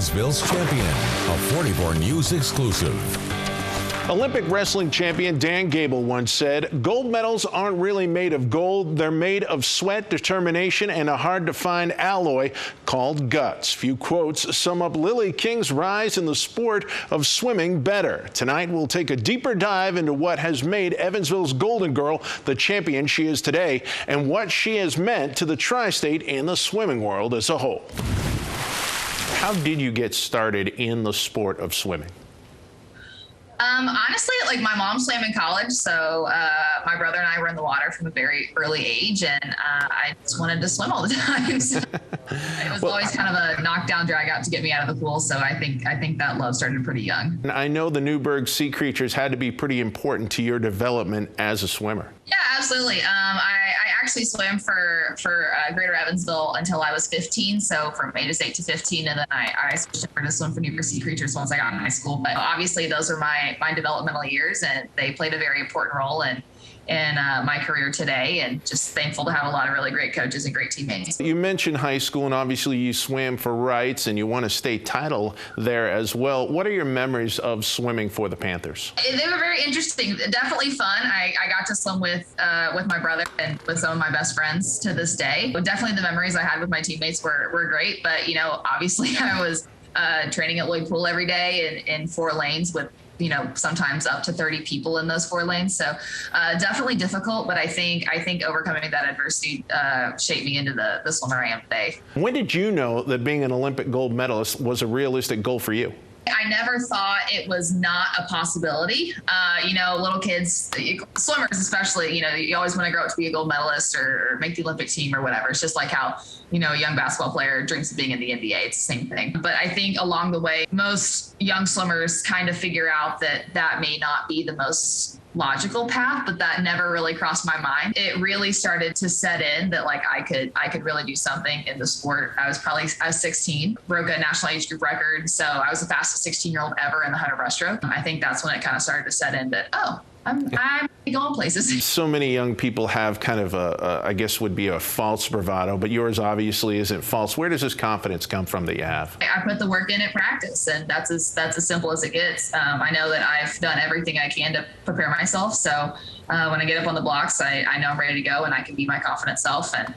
Evansville's champion, a 44 News exclusive. Olympic wrestling champion Dan Gable once said, "Gold medals aren't really made of gold. They're made of sweat, determination, and a hard-to-find alloy called guts." Few quotes sum up Lilly King's rise in the sport of swimming better. Tonight, we'll take a deeper dive into what has made Evansville's Golden Girl the champion she is today and what she has meant to the tri-state and the swimming world as a whole. How did you get started in the sport of swimming? Honestly, like my mom swam in college, so my brother and I were in the water from a very early age, and I just wanted to swim all the time. So it was always kind of a knockdown, drag out to get me out of the pool. So I think that love started pretty young. And I know the Newburgh Sea Creatures had to be pretty important to your development as a swimmer. Yeah, absolutely. I actually swam for Greater Evansville until I was 15. So from ages 8 to 15, and then I switched over to swim for Newburgh Sea Creatures once I got in high school. But obviously, those are my developmental years, and they played a very important role in my career today, and just thankful to have a lot of really great coaches and great teammates. You mentioned high school, and obviously you swam for Wrights, and you won a state title there as well. What are your memories of swimming for the Panthers? They were very interesting, definitely fun. I got to swim with my brother and with some of my best friends to this day. But definitely the memories I had with my teammates were great, but obviously I was training at Lloyd Pool every day in 4 lanes with sometimes up to 30 people in those 4 lanes. So definitely difficult, but I think overcoming that adversity shaped me into the swimmer I am today. When did you know that being an Olympic gold medalist was a realistic goal for you? I never thought it was not a possibility. Little kids, swimmers especially, you always want to grow up to be a gold medalist or make the Olympic team or whatever. It's just like how, a young basketball player dreams of being in the NBA. It's the same thing. But I think along the way, most young swimmers kind of figure out that may not be the most logical path, but that never really crossed my mind. It really started to set in that I could really do something in the sport. I was 16, broke a national age group record, so I was the fastest 16-year-old ever in the 100 breaststroke. I think that's when it kind of started to set in that I'm going places. So many young people have kind of I guess would be a false bravado, but yours obviously isn't false. Where does this confidence come from that you have? I put the work in at practice, and that's as simple as it gets. I know that I've done everything I can to prepare myself, so when I get up on the blocks, I know I'm ready to go and I can be my confident self. And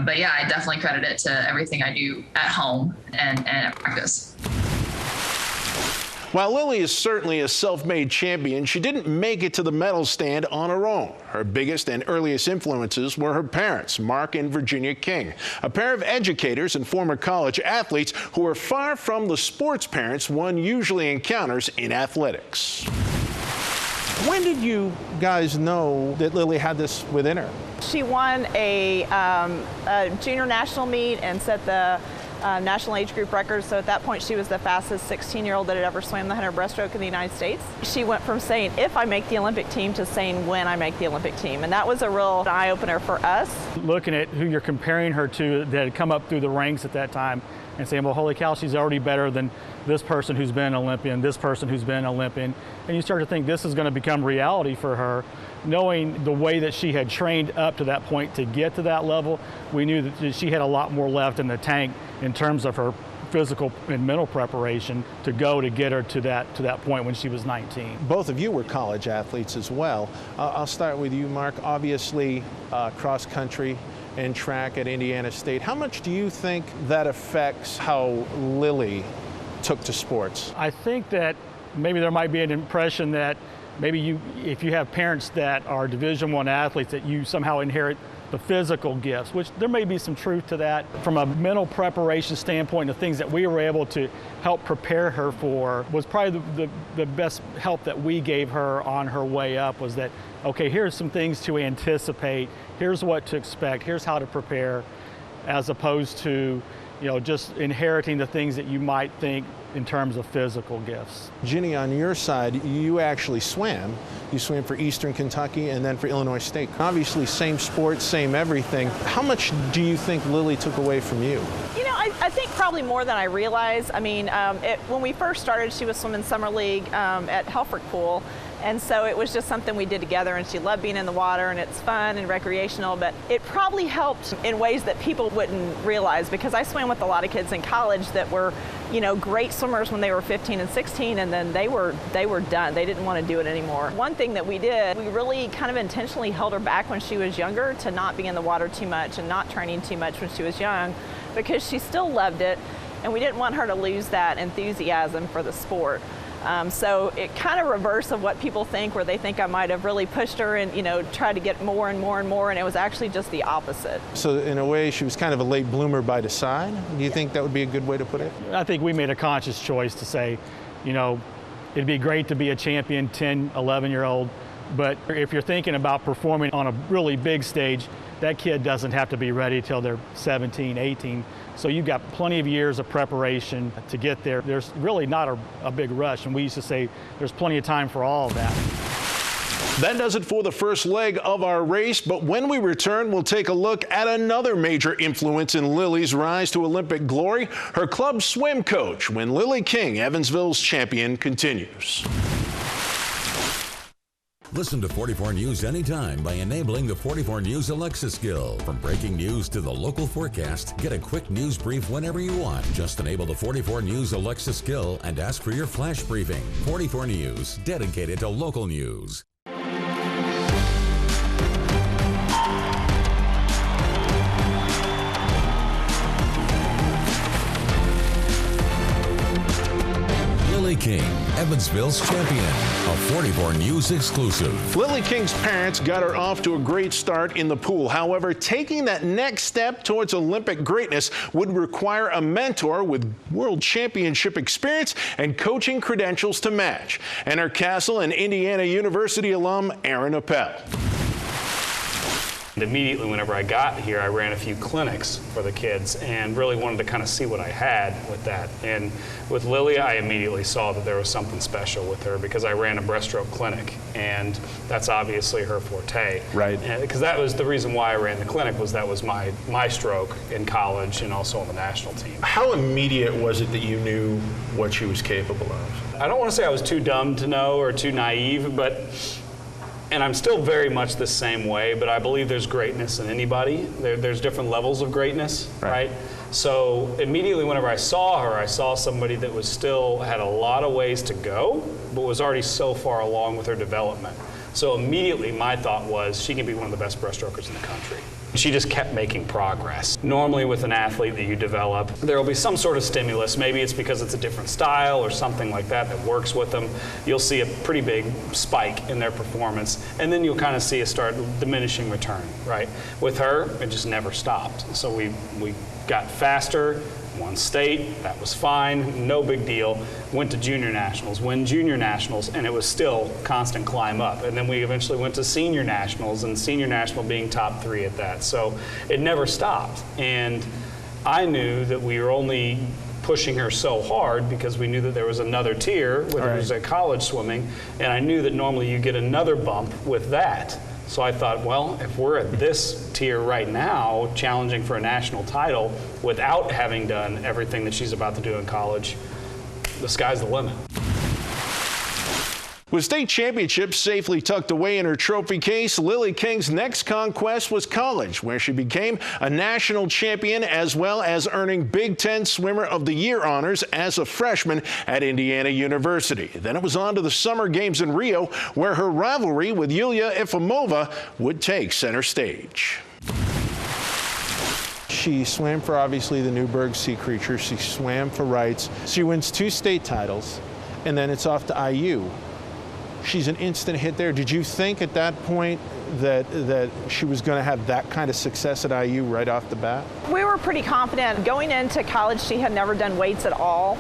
but yeah, I definitely credit it to everything I do at home and at practice. While Lilly is certainly a self-made champion, she didn't make it to the medal stand on her own. Her biggest and earliest influences were her parents, Mark and Virginia King, a pair of educators and former college athletes who were far from the sports parents one usually encounters in athletics. When did you guys know that Lilly had this within her? She won a junior national meet and set the national age group record. So at that point, she was the fastest 16-year-old that had ever swam the 100 breaststroke in the United States. She went from saying, if I make the Olympic team, to saying, when I make the Olympic team. And that was a real eye-opener for us. Looking at who you're comparing her to that had come up through the ranks at that time and saying, well, holy cow, she's already better than this person who's been an Olympian, this person who's been an Olympian. And you start to think this is going to become reality for her. Knowing the way that she had trained up to that point to get to that level, we knew that she had a lot more left in the tank in terms of her physical and mental preparation to get her to that point when she was 19. Both of you were college athletes as well. I'll start with you, Mark. Obviously, cross country and track at Indiana State. How much do you think that affects how Lilly took to sports? I think that maybe there might be an impression that maybe if you have parents that are Division I athletes, that you somehow inherit the physical gifts, which there may be some truth to that. From a mental preparation standpoint, the things that we were able to help prepare her for was probably the best help that we gave her on her way up, was that, okay, here's some things to anticipate, here's what to expect, here's how to prepare, as opposed to just inheriting the things that you might think in terms of physical gifts. Ginny, on your side, you actually swam. You swam for Eastern Kentucky and then for Illinois State. Obviously, same sport, same everything. How much do you think Lilly took away from you? I think probably more than I realized. I mean, when we first started, she was swimming summer league at Helfrich Pool. And so it was just something we did together, and she loved being in the water, and it's fun and recreational, but it probably helped in ways that people wouldn't realize, because I swam with a lot of kids in college that were great swimmers when they were 15 and 16, and then they were done. They didn't want to do it anymore. One thing that we did, we really kind of intentionally held her back when she was younger to not be in the water too much and not training too much when she was young, because she still loved it, and we didn't want her to lose that enthusiasm for the sport. So it kind of reverse of what people think, where they think I might have really pushed her and, tried to get more and more and more, and it was actually just the opposite. So in a way, she was kind of a late bloomer by design. Do you think that would be a good way to put it? I think we made a conscious choice to say, it'd be great to be a champion 10, 11-year-old, but if you're thinking about performing on a really big stage, that kid doesn't have to be ready till they're 17, 18. So you've got plenty of years of preparation to get there. There's really not a big rush, and we used to say there's plenty of time for all of that. That does it for the first leg of our race, but when we return, we'll take a look at another major influence in Lily's rise to Olympic glory, her club swim coach, when Lilly King, Evansville's champion, continues. Listen to 44 News anytime by enabling the 44 News Alexa skill. From breaking news to the local forecast, get a quick news brief whenever you want. Just enable the 44 News Alexa skill and ask for your flash briefing. 44 News, dedicated to local news. Lilly King, Evansville's champion, a 44 News exclusive. Lilly King's parents got her off to a great start in the pool. However, taking that next step towards Olympic greatness would require a mentor with world championship experience and coaching credentials to match. Enter Castle and Indiana University alum Aaron Appel. Immediately whenever I got here, I ran a few clinics for the kids and really wanted to kind of see what I had with that. And with Lilly, I immediately saw that there was something special with her because I ran a breaststroke clinic, and that's obviously her forte. Right. Because that was the reason why I ran the clinic, was that was my stroke in college and also on the national team. How immediate was it that you knew what she was capable of? I don't want to say I was too dumb to know or too naive, and I'm still very much the same way, but I believe there's greatness in anybody. There's different levels of greatness, right? So immediately whenever I saw her, I saw somebody that was still had a lot of ways to go, but was already so far along with her development. So immediately my thought was, she can be one of the best breaststrokers in the country. She just kept making progress. Normally with an athlete that you develop, there will be some sort of stimulus. Maybe it's because it's a different style or something like that that works with them. You'll see a pretty big spike in their performance, and then you'll kind of see a start diminishing return, right? With her, it just never stopped. So we got faster, won state, that was fine, no big deal. Went to junior nationals, win junior nationals, and it was still constant climb up. And then we eventually went to senior nationals, and senior national being top 3 at that. So it never stopped. And I knew that we were only pushing her so hard because we knew that there was another tier, whether it was at college swimming, and I knew that normally you get another bump with that. So I thought, well, if we're at this tier right now, challenging for a national title without having done everything that she's about to do in college, the sky's the limit. With state championships safely tucked away in her trophy case, Lilly King's next conquest was college, where she became a national champion as well as earning Big Ten Swimmer of the Year honors as a freshman at Indiana University. Then it was on to the Summer Games in Rio, where her rivalry with Yulia Efimova would take center stage. She swam for, obviously, the Newburgh Sea Creatures. She swam for Wrights. She wins 2 state titles, and then it's off to IU. She's an instant hit there. Did you think at that point that she was going to have that kind of success at IU right off the bat? We were pretty confident. Going into college, she had never done weights at all.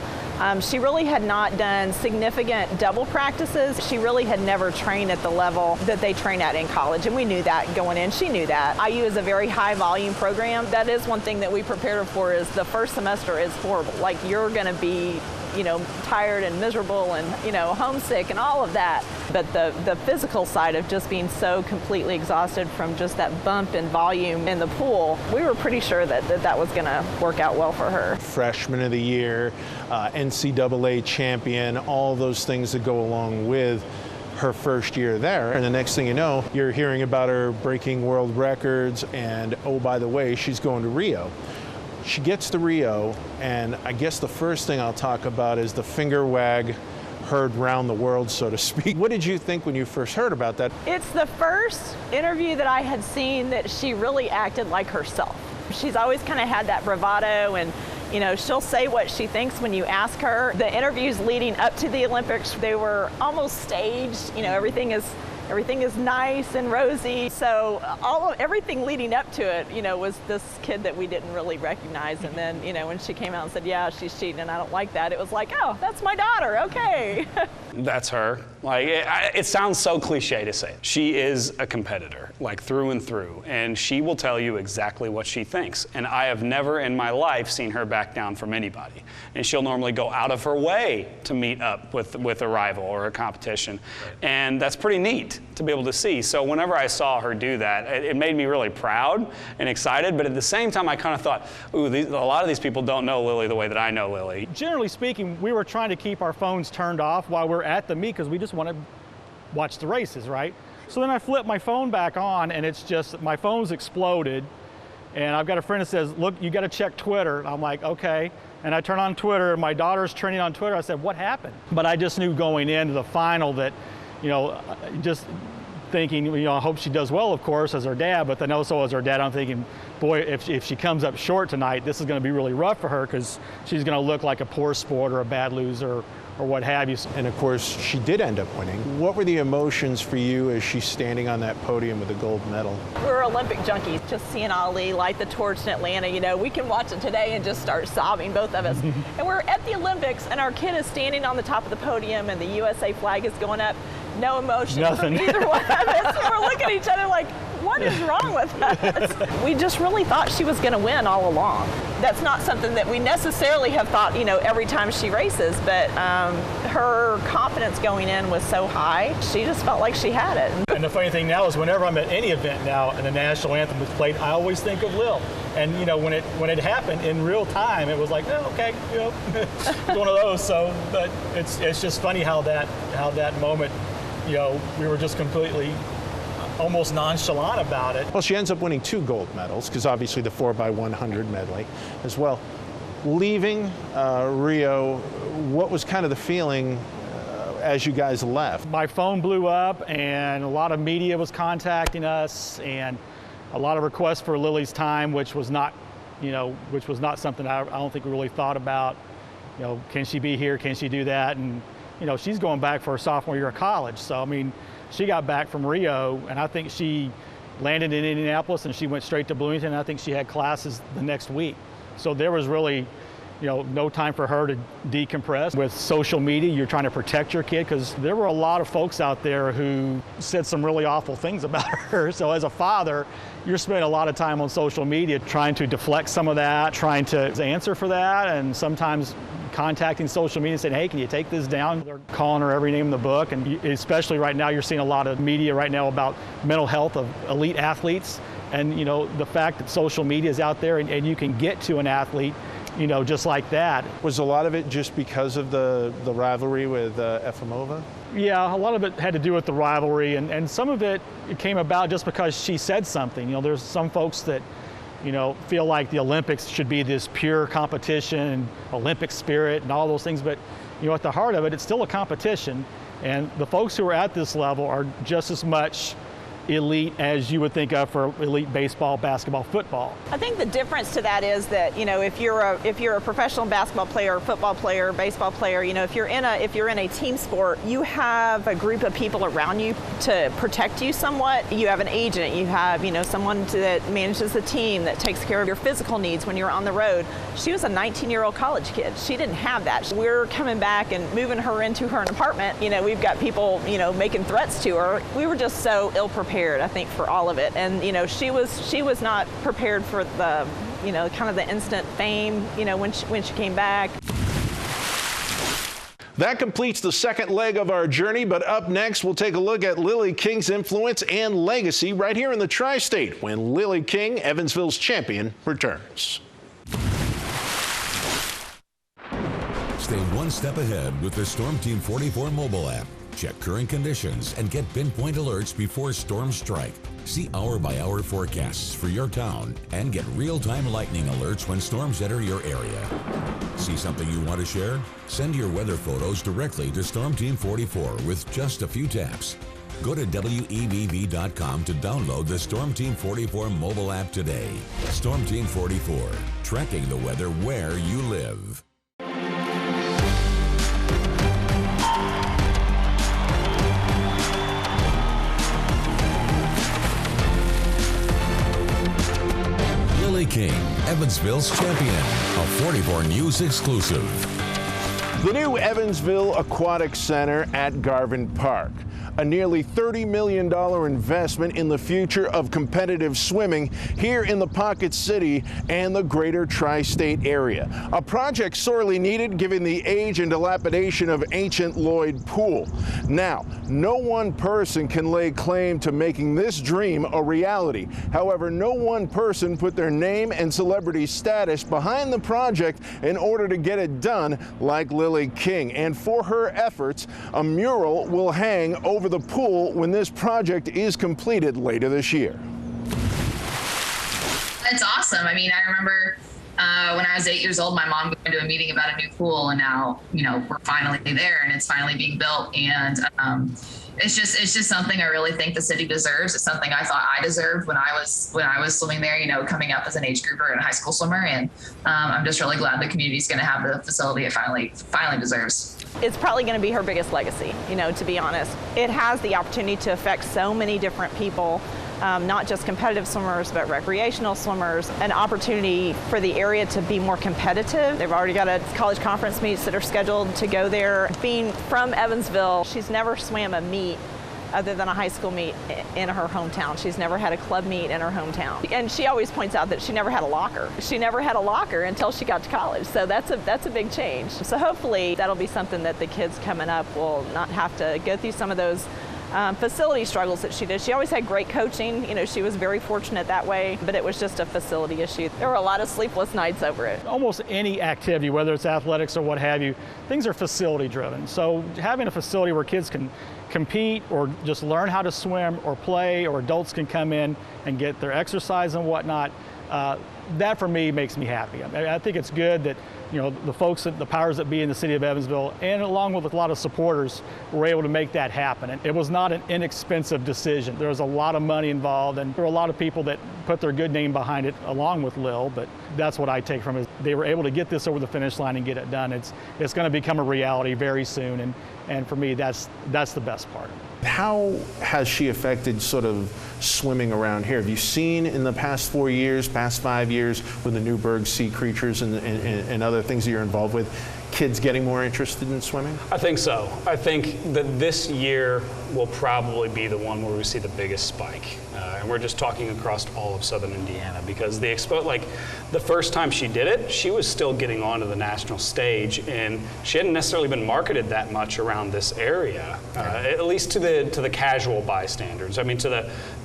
She really had not done significant double practices. She really had never trained at the level that they train at in college, and we knew that going in. She knew that. IU is a very high volume program. That is one thing that we prepared her for, is the first semester is horrible. Like, you're going to be tired and miserable and, homesick and all of that. But the physical side of just being so completely exhausted from just that bump in volume in the pool, we were pretty sure that was going to work out well for her. Freshman of the year, NCAA champion, all those things that go along with her first year there. And the next thing you know, you're hearing about her breaking world records, and oh, by the way, she's going to Rio. She gets to Rio, and I guess the first thing I'll talk about is the finger wag heard round the world, so to speak. What did you think when you first heard about that? It's the first interview that I had seen that she really acted like herself. She's always kind of had that bravado, and you know, she'll say what she thinks when you ask her. The interviews leading up to the Olympics, they were almost staged. You know, everything is nice and rosy. So everything leading up to it, you know, was this kid that we didn't really recognize. And then, you know, when she came out and said, yeah, she's cheating and I don't like that, it was like, oh, that's my daughter, okay. That's her. Like, it sounds so cliche to say it. She is a competitor, like through and through, and she will tell you exactly what she thinks. And I have never in my life seen her back down from anybody. And she'll normally go out of her way to meet up with a rival or a competition. And that's pretty neat to be able to see. So whenever I saw her do that, it made me really proud and excited, but at the same time I kind of thought, ooh, a lot of these people don't know Lily the way that I know Lily. Generally speaking, we were trying to keep our phones turned off while we're at the meet because we just want to watch the races, right? So then I flip my phone back on and it's just, my phone's exploded. And I've got a friend that says, look, you got to check Twitter. I'm like, okay. And I turn on Twitter and my daughter's trending on Twitter. I said, what happened? But I just knew going into the final that, you know, just thinking, you know, I hope she does well, of course, as her dad, but then also as her dad, I'm thinking, boy, if she comes up short tonight, this is going to be really rough for her because she's going to look like a poor sport or a bad loser or what have you. And of course, she did end up winning. What were the emotions for you as she's standing on that podium with the gold medal? We're Olympic junkies. Just seeing Ali light the torch in Atlanta, you know, we can watch it today and just start sobbing, both of us. And we're at the Olympics and our kid is standing on the top of the podium and the USA flag is going up. No emotion Nothing. from either one of us. We're looking at each other like, what is wrong with us? We just really thought she was going to win all along. That's not something that we necessarily have thought, you know, every time she races, but her confidence going in was so high, she just felt like she had it. And the funny thing now is whenever I'm at any event now and the national anthem is played, I always think of Lil. And you know, when it happened in real time, it was like, oh, okay, you know, it's one of those. So, but it's just funny how that moment, you know, we were just completely almost nonchalant about it. Well, she ends up winning 2 gold medals, because obviously the 4x100 medley as well. Leaving Rio, what was kind of the feeling as you guys left? My phone blew up and a lot of media was contacting us and a lot of requests for Lily's time, which was not something I don't think we really thought about. You know, can she be here? Can she do that? And you know, she's going back for her sophomore year of college. So, I mean, she got back from Rio, and I think she landed in Indianapolis, and she went straight to Bloomington, and I think she had classes the next week. So there was really, you know, no time for her to decompress. With social media, you're trying to protect your kid, because there were a lot of folks out there who said some really awful things about her. So as a father, you're spending a lot of time on social media trying to deflect some of that, trying to answer for that, and sometimes contacting social media and saying, hey, can you take this down? They're calling her every name in the book, and especially right now, you're seeing a lot of media right now about mental health of elite athletes, and you know, the fact that social media is out there and you can get to an athlete, you know, just like that. Was a lot of it just because of the rivalry with Efimova? Yeah, a lot of it had to do with the rivalry, and some of it came about just because she said something. You know, there's some folks that, you know, feel like the Olympics should be this pure competition, Olympic spirit and all those things, but you know, at the heart of it, it's still a competition, and the folks who are at this level are just as much elite as you would think of for elite baseball, basketball, football. I think the difference to that is that, you know, if you're a professional basketball player, football player, baseball player, you know, if you're in a team sport, you have a group of people around you to protect you somewhat. You have an agent, you have, you know, someone that manages the team, that takes care of your physical needs when you're on the road. She was a 19-year-old college kid. She didn't have that. We're coming back and moving her into her apartment. You know, we've got people, you know, making threats to her. We were just so ill-prepared, I think, for all of it. And, you know, she was not prepared for the, you know, kind of the instant fame, you know, when she came back. That completes the second leg of our journey, but up next, we'll take a look at Lilly King's influence and legacy right here in the Tri-State when Lilly King, Evansville's champion, returns. Stay one step ahead with the Storm Team 44 mobile app. Check current conditions and get pinpoint alerts before storms strike. See hour-by-hour forecasts for your town and get real-time lightning alerts when storms enter your area. See something you want to share? Send your weather photos directly to Storm Team 44 with just a few taps. Go to WEBV.com to download the Storm Team 44 mobile app today. Storm Team 44, tracking the weather where you live. Lilly King, Evansville's champion, a 44 News exclusive. The new Evansville Aquatic Center at Garvin Park. A nearly $30 million investment in the future of competitive swimming here in the Pocket City and the greater tri-state area. A project sorely needed given the age and dilapidation of ancient Lloyd Pool. Now, no one person can lay claim to making this dream a reality. However, no one person put their name and celebrity status behind the project in order to get it done like Lilly King. And for her efforts, a mural will hang over the pool when this project is completed later this year. It's awesome. I mean, I remember when I was 8 years old, my mom going to a meeting about a new pool, and now, you know, we're finally there and it's finally being built. And it's just something I really think the city deserves. It's something I thought I deserved when I was swimming there, you know, coming up as an age grouper and a high school swimmer. And I'm just really glad the community is going to have the facility it finally deserves. It's probably going to be her biggest legacy, you know, to be honest. It has the opportunity to affect so many different people, not just competitive swimmers, but recreational swimmers, an opportunity for the area to be more competitive. They've already got college conference meets that are scheduled to go there. Being from Evansville, she's never swam a meet other than a high school meet in her hometown. She's never had a club meet in her hometown. And she always points out that she never had a locker. She never had a locker until she got to college. So that's a big change. So hopefully that'll be something that the kids coming up will not have to go through some of those facility struggles that she did. She always had great coaching. You know, she was very fortunate that way, but it was just a facility issue. There were a lot of sleepless nights over it. Almost any activity, whether it's athletics or what have you, things are facility driven. So having a facility where kids can compete or just learn how to swim or play, or adults can come in and get their exercise and whatnot, that for me makes me happy. I think it's good that, you know, the folks, the powers that be in the city of Evansville, and along with a lot of supporters, were able to make that happen. And it was not an inexpensive decision. There was a lot of money involved, and there were a lot of people that put their good name behind it, along with Lil. But that's what I take from it. They were able to get this over the finish line and get it done. It's going to become a reality very soon, and for me, that's the best part. How has she affected sort of swimming around here? Have you seen in the past 4 years, past 5 years, with the Newburgh Sea Creatures and other things that you're involved with, kids getting more interested in swimming? I think so. I think that this year will probably be the one where we see the biggest spike. And we're just talking across all of southern Indiana, because the first time she did it, she was still getting onto the national stage, and she hadn't necessarily been marketed that much around this area, at least to the casual bystanders. I mean, to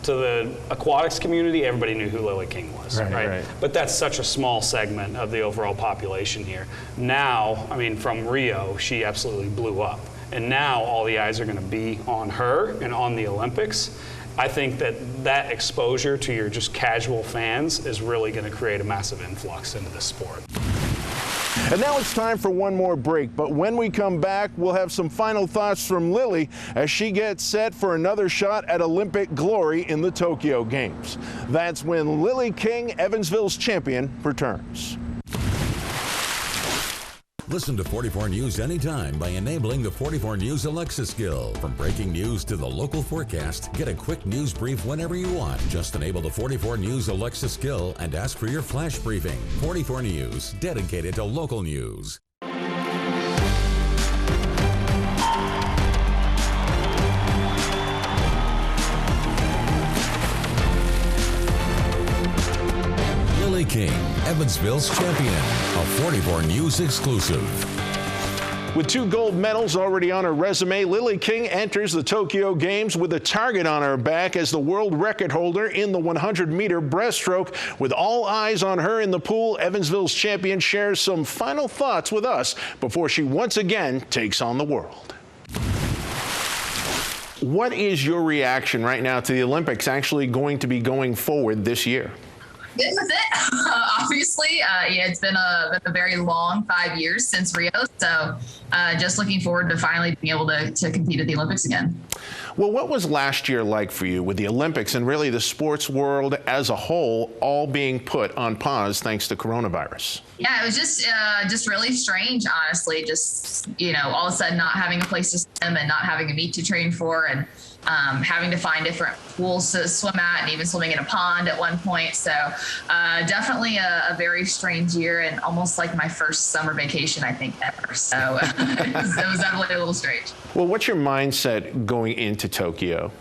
the aquatics community, everybody knew who Lilly King was, right? But that's such a small segment of the overall population here. Now, I mean, from Rio, she absolutely blew up. And now all the eyes are going to be on her and on the Olympics. I think that exposure to your just casual fans is really going to create a massive influx into the sport. And now it's time for one more break, but when we come back, we'll have some final thoughts from Lilly as she gets set for another shot at Olympic glory in the Tokyo Games. That's when Lilly King, Evansville's champion, returns. Listen to 44 News anytime by enabling the 44 News Alexa skill. From breaking news to the local forecast, get a quick news brief whenever you want. Just enable the 44 News Alexa skill and ask for your flash briefing. 44 News, dedicated to local news. Lilly King, Evansville's champion, a 44 News exclusive. With 2 gold medals already on her resume, Lilly King enters the Tokyo Games with a target on her back as the world record holder in the 100-meter breaststroke. With all eyes on her in the pool, Evansville's champion shares some final thoughts with us before she once again takes on the world. What is your reaction right now to the Olympics actually going to be going forward this year? Good with it. Obviously, it's been a very long 5 years since Rio, so just looking forward to finally being able to compete at the Olympics again. Well, what was last year like for you with the Olympics and really the sports world as a whole all being put on pause thanks to coronavirus? Yeah, it was just really strange, honestly. Just, all of a sudden not having a place to swim and not having a meet to train for, and having to find different pools to swim at, and even swimming in a pond at one point. So definitely a very strange year, and almost like my first summer vacation, I think, ever. So it was definitely a little strange. Well, what's your mindset going into Tokyo?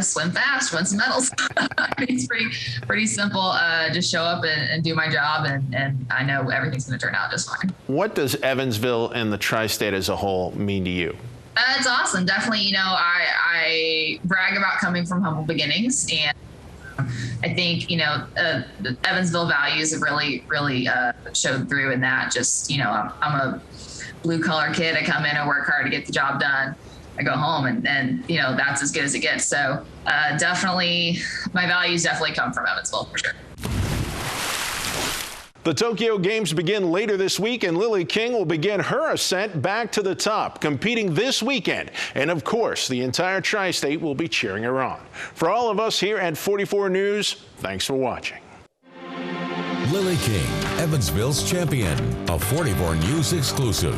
Swim fast, win some medals. It's pretty simple. Just show up and do my job, and I know everything's going to turn out just fine. What does Evansville and the tri-state as a whole mean to you? It's awesome. Definitely, I brag about coming from humble beginnings, and I think, the Evansville values have really showed through in that. Just, I'm a blue collar kid. I come in and work hard to get the job done. I go home and that's as good as it gets. So definitely, my values definitely come from Evansville for sure. The Tokyo Games begin later this week, and Lilly King will begin her ascent back to the top, competing this weekend. And of course, the entire tri-state will be cheering her on. For all of us here at 44 News, thanks for watching. Lilly King, Evansville's champion, a 44 News exclusive.